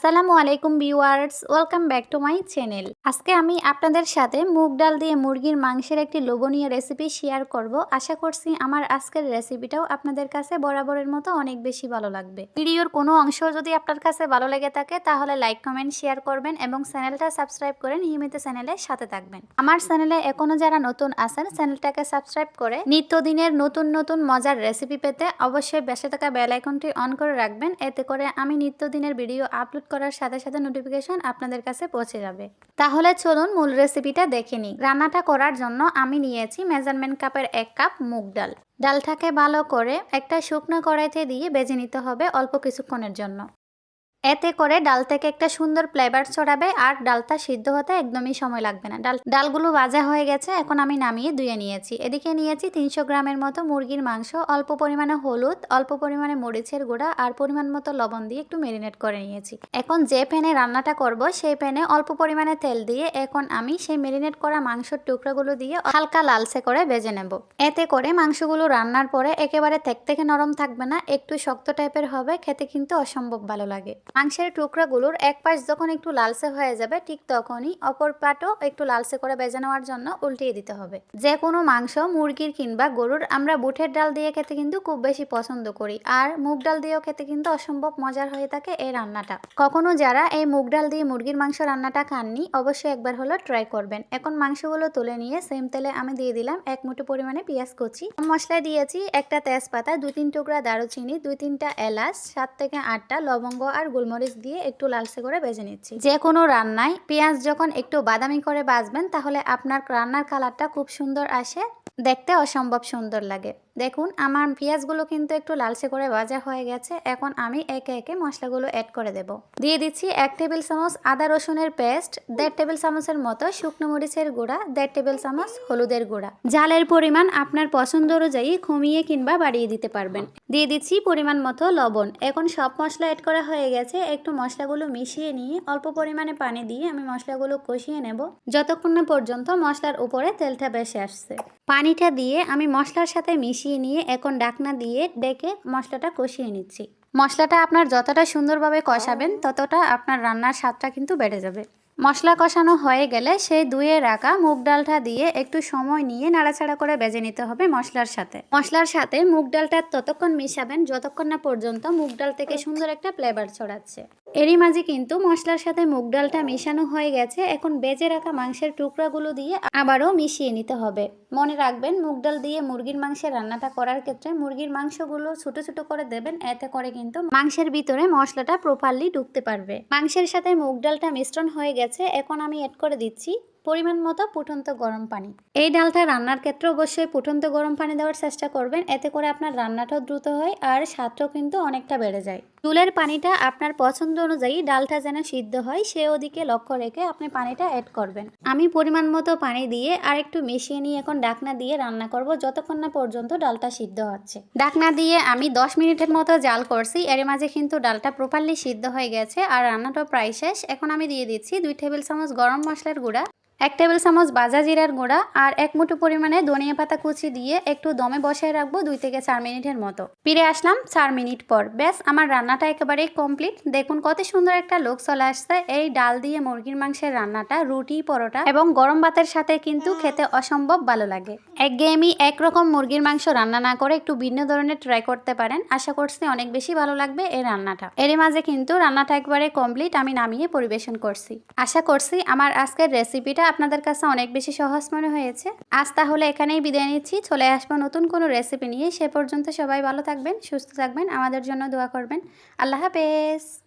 আসসালামু আলাইকুম viewers, welcome back to my channel. আজকে আমি আপনাদের সাথে মুগ ডাল দিয়ে মুরগির মাংসের একটি লোভনীয় রেসিপি শেয়ার করব। আশা করছি আমার আজকের রেসিপিটাও আপনাদের কাছে বরাবরের মতো অনেক বেশি ভালো লাগবে। ভিডিওর কোনো অংশ যদি আপনার কাছে ভালো লেগে থাকে তাহলে লাইক কমেন্ট শেয়ার করবেন এবং চ্যানেলটা সাবস্ক্রাইব করে নিয়মিত চ্যানেলের সাথে থাকবেন। আমার চ্যানেলে এখনো যারা নতুন আছেন চ্যানেলটাকে সাবস্ক্রাইব করে নিত্যদিনের নতুন নতুন মজার রেসিপি পেতে অবশ্যই পাশে থাকা বেল আইকনটি অন করে রাখবেন। এতে করে আমি নিত্যদিনের ভিডিও আপলোড করার সাথে সাথে নোটিফিকেশন আপনাদের কাছে পৌঁছে যাবে। তাহলে চলুন মূল রেসিপিটা দেখে নিই। রান্নাটা করার জন্য আমি নিয়েছি মেজারমেন্ট কাপের 1 কাপ মুগ ডাল। ডালটাকে ভালো করে একটা শুকনো কড়াইতে দিয়ে ভেজে নিতে হবে অল্প কিছুক্ষণের জন্য। এতে করে ডাল থেকে একটা সুন্দর ফ্লেভার ছড়াবে আর ডালটা সিদ্ধ হতে একদমই সময় লাগবে না। ডালগুলো ভাজা হয়ে গেছে, এখন আমি নামিয়ে ধুয়ে নিয়েছি। এদিকে নিয়েছি 300 গ্রামের মতো মুরগির মাংস, অল্প পরিমাণে হলুদ, অল্প পরিমাণে মরিচের গুঁড়া আর পরিমাণ মতো লবণ দিয়ে একটু ম্যারিনেট করে নিয়েছি। এখন যে প্যানে রান্নাটা করব সেই প্যানে অল্প পরিমাণে তেল দিয়ে এখন আমি সেই ম্যারিনেট করা মাংসের টুকরাগুলো দিয়ে হালকা লালচে করে ভেজে নেব। এতে করে মাংসগুলো রান্নার পরে একেবারে থেকে নরম থাকবে না, একটু শক্ত টাইপের হবে, খেতে কিন্তু অসম্ভব ভালো লাগে। মাংসের টুকরাগুলোর এক পাশ যখন একটু লালচে হয়ে যাবে ঠিক তখনই অপর পাটও একটু লালচে করে ভেজে নেওয়ার জন্য উল্টিয়ে দিতে হবে। যে কোনো মাংস মুরগির কিংবা গরুর আমরা বুটের ডাল দিয়ে খেতে কিন্তু খুব বেশি পছন্দ করি, আর মুগ ডাল দিয়েও খেতে কিন্তু অসম্ভব মজার হয়ে থাকে এই রান্নাটা। কখনো যারা এই মুগ ডাল দিয়ে মুরগির মাংস রান্নাটা খাননি অবশ্যই একবার হলো ট্রাই করবেন। এখন মাংসগুলো তুলে নিয়ে সেম তেলে আমি দিয়ে দিলাম 1 মুঠো পরিমাণে পেঁয়াজ কুচি, মশলায় দিয়েছি একটা তেজপাতা, 2-3 টুকরা দারুচিনি, 2-3টা এলাচ, 7 থেকে 8টা লবঙ্গ আর গোলমরিচ দিয়ে একটু লালচে করে ভেজে নিচ্ছি। যে কোনো রান্নায় পেঁয়াজ যখন একটু বাদামি করে ভাজবেন তাহলে আপনার রান্নার কালারটা খুব সুন্দর আসে, দেখতে অসম্ভব সুন্দর লাগে। দেখুন আমার পেঁয়াজগুলো কিন্তু একটু লালচে করে ভাজা হয়ে গেছে। এখন আমি একে একে মশলাগুলো অ্যাড করে দেব। দিয়ে দিচ্ছি 1 টেবিল চামচ আদা রসুনের পেস্ট, 1.5 টেবিল চামচের মতো শুকনো মরিচের গুঁড়া, 1.5 টেবিল চামচ হলুদের গুঁড়া। ঝালের পরিমাণ আপনার পছন্দ অনুযায়ী কমিয়ে কিংবা বাড়িয়ে দিতে পারবেন। দিয়ে দিচ্ছি পরিমাণ মতো লবণ। এখন সব মশলা অ্যাড করা হয়ে গেছে, একটু মশলাগুলো মিশিয়ে নিয়ে অল্প পরিমাণে পানি দিয়ে আমি মশলাগুলো কষিয়ে নেব যতক্ষণ না পর্যন্ত মশলার উপরে তেলটা ভেসে আসছে। পানিটা দিয়ে আমি মশলার সাথে মিশিয়ে নিয়ে এখন ঢাকনা দিয়ে ডেকে মশলাটা কষিয়ে নিচ্ছি। মশলাটা আপনার যতটা সুন্দরভাবে কষাবেন ততটা আপনার রান্নার স্বাদটা কিন্তু বেড়ে যাবে। মশলা কষানো হয়ে গেলে সেই ধুয়ে রাখা মুগ ডালটা দিয়ে একটু সময় নিয়ে নাড়াচাড়া করে ভেজে নিতে হবে মশলার সাথে। মশলার সাথে মুগ ডালটা ততক্ষণ মিশাবেন যতক্ষণ না পর্যন্ত মুগ ডাল থেকে সুন্দর একটা ফ্লেভার ছড়াচ্ছে। এরই মাঝে কিন্তু মশলার সাথে মুগ ডালটা মিশানো হয়ে গেছে, এখন ভেজে রাখা মাংসের টুকরাগুলো দিয়ে আবারও মিশিয়ে নিতে হবে। মনে রাখবেন মুগ ডাল দিয়ে মুরগির মাংসের রান্নাটা করার ক্ষেত্রে মুরগির মাংসগুলো ছোট ছোট করে দেবেন, এতে করে কিন্তু মাংসের ভিতরে মশলাটা প্রপারলি ঢুকতে পারবে। মাংসের সাথে মুগ ডালটা মিশ্রণ হয়ে গেছে, এখন আমি অ্যাড করে দিচ্ছি পরিমাণ মতো ফুটন্ত গরম পানি। এই ডালটা রান্নার ক্ষেত্রে অবশ্যই ফুটন্ত গরম পানি দেওয়ার চেষ্টা করবেন, এতে করে আপনার রান্নাটাও দ্রুত হয় আর স্বাদটাও কিন্তু অনেকটা বেড়ে যায়। চুলের পানিটা আপনার পছন্দ অনুযায়ী ডালটা যেন সিদ্ধ হয় সে ওদিকে লক্ষ্য রেখে আপনি পানিটা অ্যাড করবেন। আমি পরিমাণ মতো পানি দিয়ে আর একটু মিশিয়ে নিয়ে এখন ঢাকনা দিয়ে রান্না করব যতক্ষণ না পর্যন্ত ডালটা সিদ্ধ হচ্ছে। ঢাকনা দিয়ে আমি 10 মিনিটের মতো জাল করছি, এর মাঝে কিন্তু ডালটা প্রপারলি সিদ্ধ হয়ে গেছে আর রান্নাটাও প্রায় শেষ। এখন আমি দিয়ে দিচ্ছি 2 টেবিল চামচ গরম মশলার গুঁড়া, 1 টেবিল চামচ ভাজা জিরার গুঁড়া আর 1 মুঠো পরিমাণে ধনিয়া পাতা কুচি দিয়ে একটু দমে বসায় রাখবো 2 থেকে 4 মিনিটের মতো। ফিরে আসলাম 4 মিনিট পর। ব্যাস আমার রান্নাটা একেবারেই কমপ্লিট। দেখুন কত সুন্দর একটা লুক চলে আসছে। এই ডাল দিয়ে মুরগির মাংসের রান্নাটা রুটি, পরোটা এবং গরম ভাতের সাথে কিন্তু খেতে অসম্ভব ভালো লাগে। একঘেয়েমি একরকম মুরগির মাংস রান্না না করে একটু ভিন্ন ধরনের ট্রাই করতে পারেন, আশা করছি অনেক বেশি ভালো লাগবে এই রান্নাটা। এর মাঝে কিন্তু রান্নাটা একবারে কমপ্লিট, আমি নামিয়ে পরিবেশন করছি। আশা করছি আমার আজকের রেসিপিটা আপনাদের কাছে অনেক বেশি সহজ মনে হয়েছে। আজ তাহলে এখানেই বিদায় নিচ্ছি, চলে আসবো নতুন কোনো রেসিপি নিয়ে। সে পর্যন্ত সবাই ভালো থাকবেন, সুস্থ থাকবেন, আমাদের জন্য দোয়া করবেন। আল্লাহ হাফেজ।